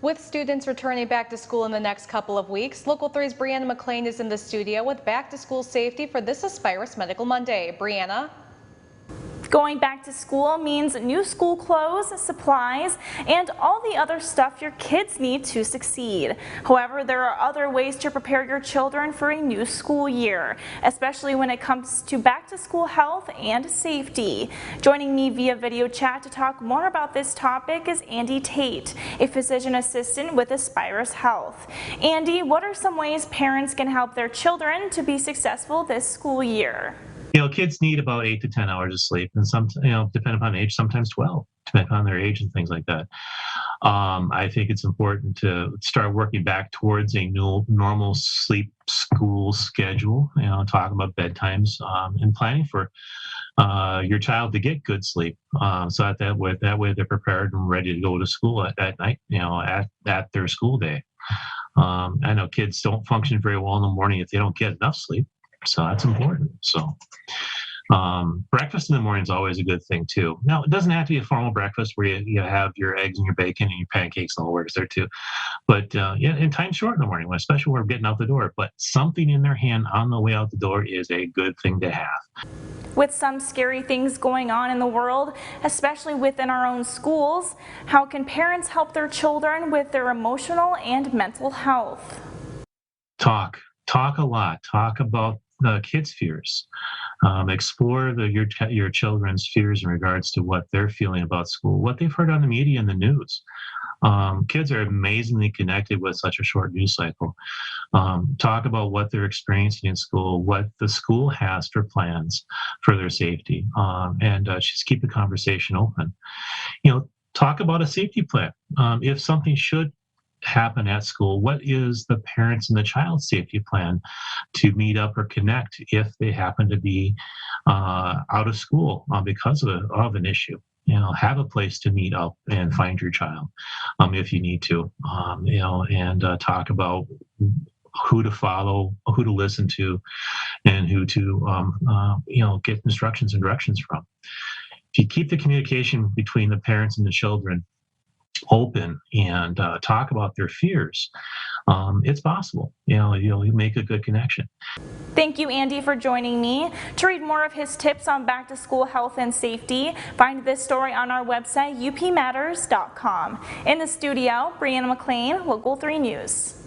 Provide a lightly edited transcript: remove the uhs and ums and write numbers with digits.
With students returning back to school in the next couple of weeks, Local 3's Brianna McLean is in the studio with back to school safety for this Aspirus Medical Monday. Brianna? Going back to school means new school clothes, supplies, and all the other stuff your kids need to succeed. However, there are other ways to prepare your children for a new school year, especially when it comes to back to school health and safety. Joining me via video chat to talk more about this topic is Andy Tate, a physician assistant with Aspirus Health. Andy, what are some ways parents can help their children to be successful this school year? Kids need about 8 to 10 hours of sleep, and some, depending upon age, sometimes 12, depending on their age and things like that. I think it's important to start working back towards a new normal sleep school schedule. Talk about bedtimes and planning for your child to get good sleep, so that way they're prepared and ready to go to school at night. At their school day. I know kids don't function very well in the morning if they don't get enough sleep. So that's important. So breakfast in the morning is always a good thing too. Now, it doesn't have to be a formal breakfast where you have your eggs and your bacon and your pancakes and all works there too. But and time's short in the morning, especially when we're getting out the door. But something in their hand on the way out the door is a good thing to have. With some scary things going on in the world, especially within our own schools, how can parents help their children with their emotional and mental health? Talk a lot. Talk about kids' fears. Explore your children's fears in regards to what they're feeling about school, what they've heard on the media and the news. Kids are amazingly connected with such a short news cycle. Talk about what they're experiencing in school, what the school has for plans for their safety, and just keep the conversation open. Talk about a safety plan. If something should happen at school, what is the parents and the child's safety plan to meet up or connect if they happen to be out of school because of an issue? Have a place to meet up and find your child if you need to, and talk about who to follow, who to listen to, and who to get instructions and directions from. If you keep the communication between the parents and the children open and talk about their fears, it's possible. You'll make a good connection. Thank you, Andy, for joining me. To read more of his tips on back to school health and safety, find this story on our website, upmatters.com. In the studio, Brianna McLean, Local 3 News.